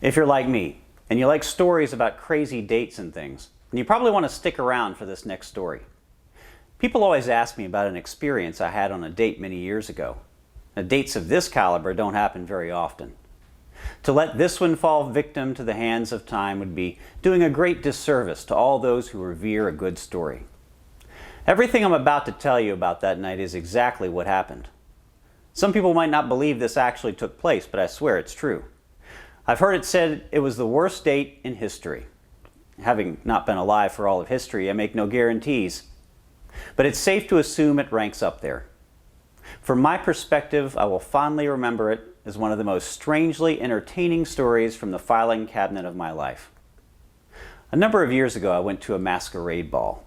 If you're like me, and you like stories about crazy dates and things, then you probably want to stick around for this next story. People always ask me about an experience I had on a date many years ago. Now, dates of this caliber don't happen very often. To let this one fall victim to the hands of time would be doing a great disservice to all those who revere a good story. Everything I'm about to tell you about that night is exactly what happened. Some people might not believe this actually took place, but I swear it's true. I've heard it said it was the worst date in history. Having not been alive for all of history, I make no guarantees. But it's safe to assume it ranks up there. From my perspective, I will fondly remember it as one of the most strangely entertaining stories from the filing cabinet of my life. A number of years ago, I went to a masquerade ball.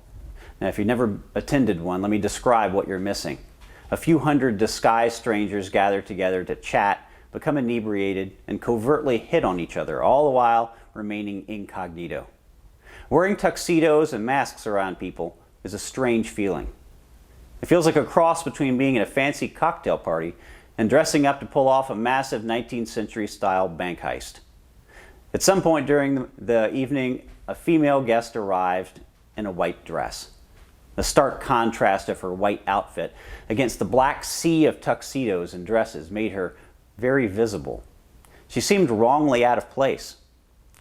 Now, if you've never attended one, let me describe what you're missing. A few hundred disguised strangers gather together to chat, become inebriated, and covertly hit on each other, all the while remaining incognito. Wearing tuxedos and masks around people is a strange feeling. It feels like a cross between being at a fancy cocktail party and dressing up to pull off a massive 19th century style bank heist. At some point during the evening, a female guest arrived in a white dress. The stark contrast of her white outfit against the black sea of tuxedos and dresses made her very visible. She seemed wrongly out of place,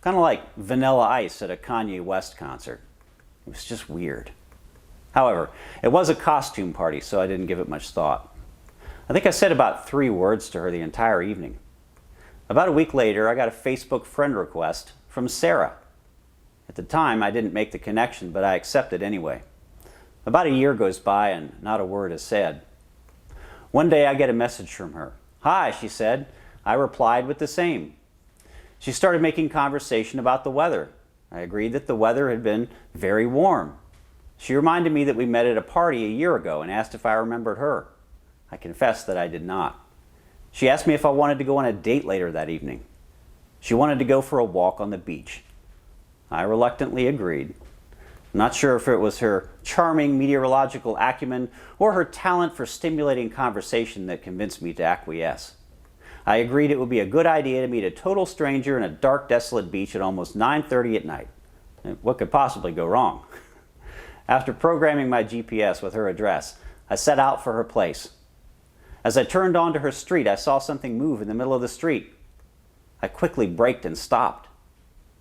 kind of like Vanilla Ice at a Kanye West concert. It was just weird. However, it was a costume party, so I didn't give it much thought. I think I said about 3 words to her the entire evening. About a week later, I got a Facebook friend request from Sarah. At the time, I didn't make the connection, but I accepted anyway. About a year goes by and not a word is said. One day I get a message from her. "Hi," she said. I replied with the same. She started making conversation about the weather. I agreed that the weather had been very warm. She reminded me that we met at a party a year ago and asked if I remembered her. I confessed that I did not. She asked me if I wanted to go on a date later that evening. She wanted to go for a walk on the beach. I reluctantly agreed. I'm not sure if it was her charming meteorological acumen or her talent for stimulating conversation that convinced me to acquiesce. I agreed it would be a good idea to meet a total stranger in a dark, desolate beach at almost 9:30 at night. What could possibly go wrong? After programming my GPS with her address, I set out for her place. As I turned onto her street, I saw something move in the middle of the street. I quickly braked and stopped.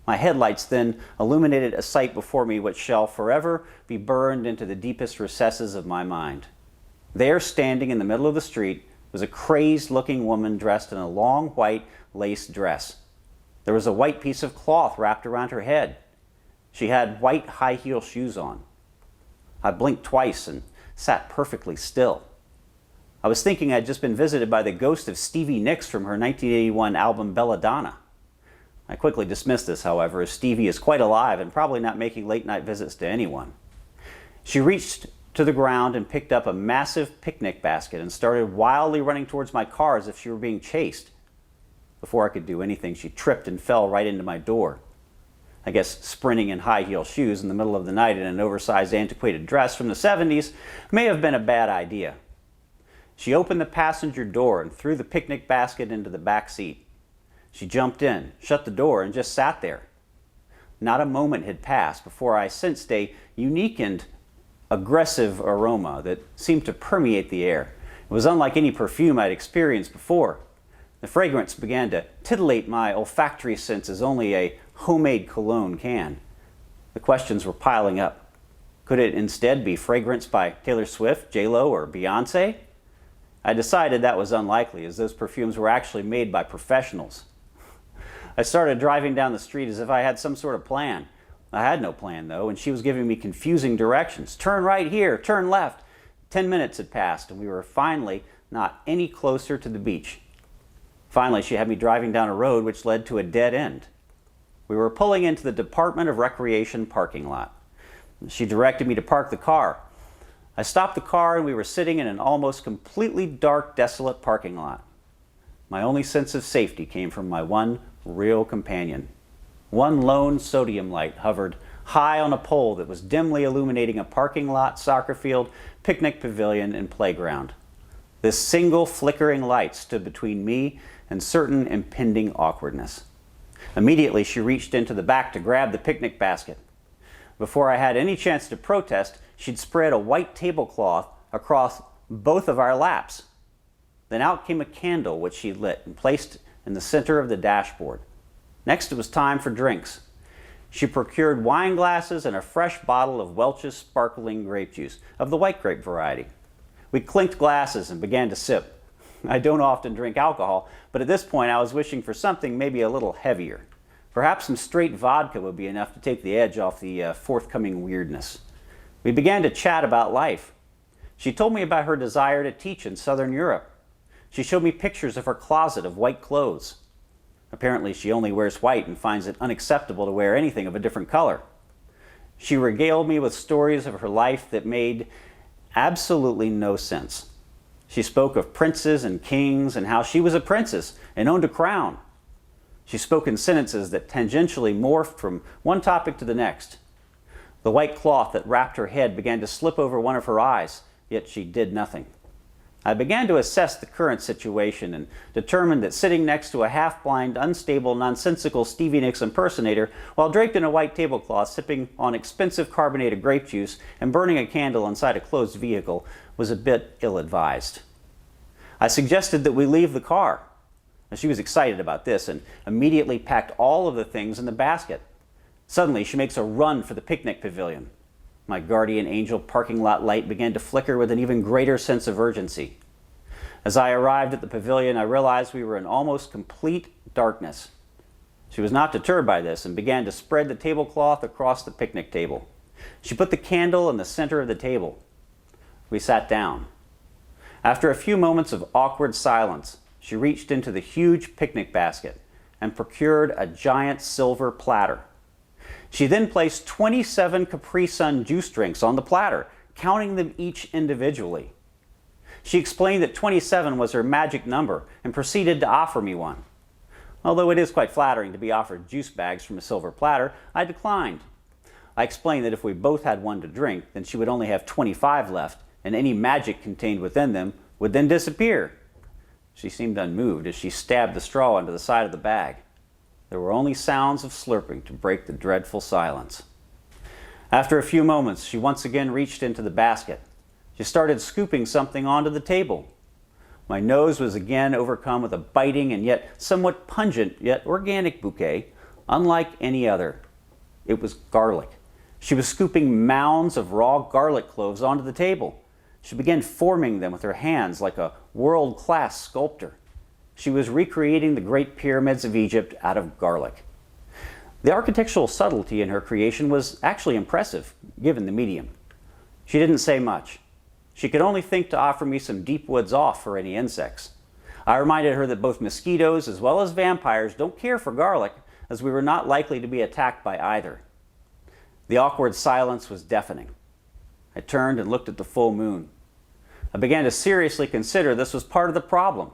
My headlights then illuminated a sight before me which shall forever be burned into the deepest recesses of my mind. There, standing in the middle of the street, was a crazed-looking woman dressed in a long white lace dress. There was a white piece of cloth wrapped around her head. She had white high-heel shoes on. I blinked twice and sat perfectly still. I was thinking I'd just been visited by the ghost of Stevie Nicks from her 1981 album Belladonna. I quickly dismissed this, however, as Stevie is quite alive and probably not making late-night visits to anyone. She reached to the ground and picked up a massive picnic basket and started wildly running towards my car as if she were being chased. Before I could do anything, she tripped and fell right into my door. I guess sprinting in high-heel shoes in the middle of the night in an oversized antiquated dress from the 70s may have been a bad idea. She opened the passenger door and threw the picnic basket into the back seat. She jumped in, shut the door, and just sat there. Not a moment had passed before I sensed a unique and aggressive aroma that seemed to permeate the air. It was unlike any perfume I'd experienced before. The fragrance began to titillate my olfactory sense as only a homemade cologne can. The questions were piling up. Could it instead be fragrance by Taylor Swift, J-Lo, or Beyonce? I decided that was unlikely, as those perfumes were actually made by professionals. I started driving down the street as if I had some sort of plan. I had no plan, though, and she was giving me confusing directions. Turn right here, turn left. 10 minutes had passed, and we were finally not any closer to the beach. Finally, she had me driving down a road which led to a dead end. We were pulling into the Department of Recreation parking lot. She directed me to park the car. I stopped the car, and we were sitting in an almost completely dark, desolate parking lot. My only sense of safety came from my one real companion. One lone sodium light hovered high on a pole that was dimly illuminating a parking lot, soccer field, picnic pavilion, and playground. This single flickering light stood between me and certain impending awkwardness. Immediately, she reached into the back to grab the picnic basket. Before I had any chance to protest, she'd spread a white tablecloth across both of our laps. Then out came a candle which she lit and placed in the center of the dashboard. Next, it was time for drinks. She procured wine glasses and a fresh bottle of Welch's sparkling grape juice, of the white grape variety. We clinked glasses and began to sip. I don't often drink alcohol, but at this point I was wishing for something maybe a little heavier. Perhaps some straight vodka would be enough to take the edge off the forthcoming weirdness. We began to chat about life. She told me about her desire to teach in Southern Europe. She showed me pictures of her closet of white clothes. Apparently she only wears white and finds it unacceptable to wear anything of a different color. She regaled me with stories of her life that made absolutely no sense. She spoke of princes and kings and how she was a princess and owned a crown. She spoke in sentences that tangentially morphed from one topic to the next. The white cloth that wrapped her head began to slip over one of her eyes, yet she did nothing. I began to assess the current situation and determined that sitting next to a half-blind, unstable, nonsensical Stevie Nicks impersonator while draped in a white tablecloth, sipping on expensive carbonated grape juice and burning a candle inside a closed vehicle was a bit ill-advised. I suggested that we leave the car. She was excited about this and immediately packed all of the things in the basket. Suddenly, she makes a run for the picnic pavilion. My guardian angel parking lot light began to flicker with an even greater sense of urgency. As I arrived at the pavilion, I realized we were in almost complete darkness. She was not deterred by this and began to spread the tablecloth across the picnic table. She put the candle in the center of the table. We sat down. After a few moments of awkward silence, she reached into the huge picnic basket and procured a giant silver platter. She then placed 27 Capri Sun juice drinks on the platter, counting them each individually. She explained that 27 was her magic number and proceeded to offer me one. Although it is quite flattering to be offered juice bags from a silver platter, I declined. I explained that if we both had one to drink, then she would only have 25 left, and any magic contained within them would then disappear. She seemed unmoved as she stabbed the straw into the side of the bag. There were only sounds of slurping to break the dreadful silence. After a few moments, she once again reached into the basket. She started scooping something onto the table. My nose was again overcome with a biting and yet somewhat pungent, yet organic bouquet, unlike any other. It was garlic. She was scooping mounds of raw garlic cloves onto the table. She began forming them with her hands like a world-class sculptor. She was recreating the Great Pyramids of Egypt out of garlic. The architectural subtlety in her creation was actually impressive, given the medium. She didn't say much. She could only think to offer me some deep woods off for any insects. I reminded her that both mosquitoes as well as vampires don't care for garlic, as we were not likely to be attacked by either. The awkward silence was deafening. I turned and looked at the full moon. I began to seriously consider this was part of the problem.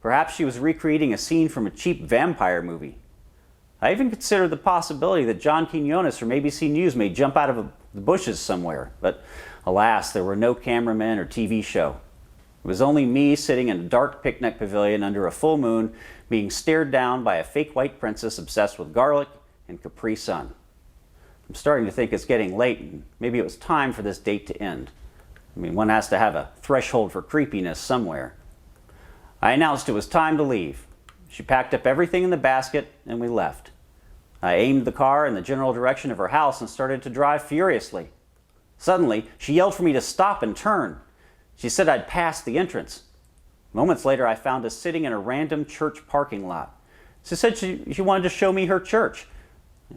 Perhaps she was recreating a scene from a cheap vampire movie. I even considered the possibility that John Quinones from ABC News may jump out of the bushes somewhere, but alas, there were no cameramen or TV show. It was only me sitting in a dark picnic pavilion under a full moon, being stared down by a fake white princess obsessed with garlic and Capri Sun. I'm starting to think it's getting late and maybe it was time for this date to end. I mean, one has to have a threshold for creepiness somewhere. I announced it was time to leave. She packed up everything in the basket and we left. I aimed the car in the general direction of her house and started to drive furiously. Suddenly, she yelled for me to stop and turn. She said I'd passed the entrance. Moments later, I found us sitting in a random church parking lot. She said she wanted to show me her church.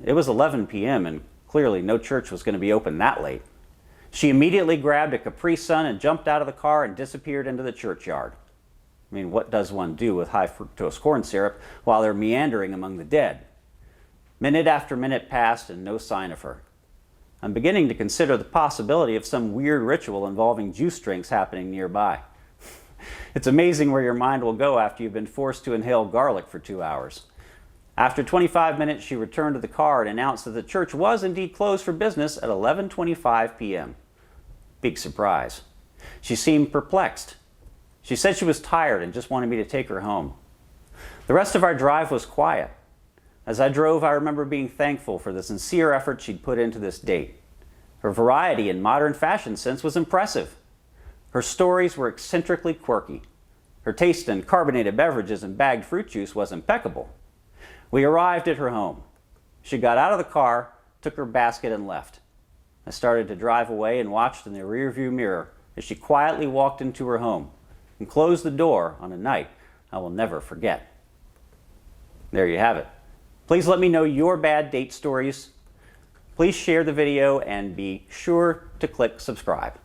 It was 11 p.m. and clearly no church was going to be open that late. She immediately grabbed a Capri Sun and jumped out of the car and disappeared into the churchyard. I mean, what does one do with high fructose corn syrup while they're meandering among the dead? Minute after minute passed and no sign of her. I'm beginning to consider the possibility of some weird ritual involving juice drinks happening nearby. It's amazing where your mind will go after you've been forced to inhale garlic for 2 hours. After 25 minutes, she returned to the car and announced that the church was indeed closed for business at 11:25 p.m. Big surprise. She seemed perplexed. She said she was tired and just wanted me to take her home. The rest of our drive was quiet. As I drove, I remember being thankful for the sincere effort she'd put into this date. Her variety and modern fashion sense was impressive. Her stories were eccentrically quirky. Her taste in carbonated beverages and bagged fruit juice was impeccable. We arrived at her home. She got out of the car, took her basket, and left. I started to drive away and watched in the rearview mirror as she quietly walked into her home and closed the door on a night I will never forget. There you have it. Please let me know your bad date stories. Please share the video and be sure to click subscribe.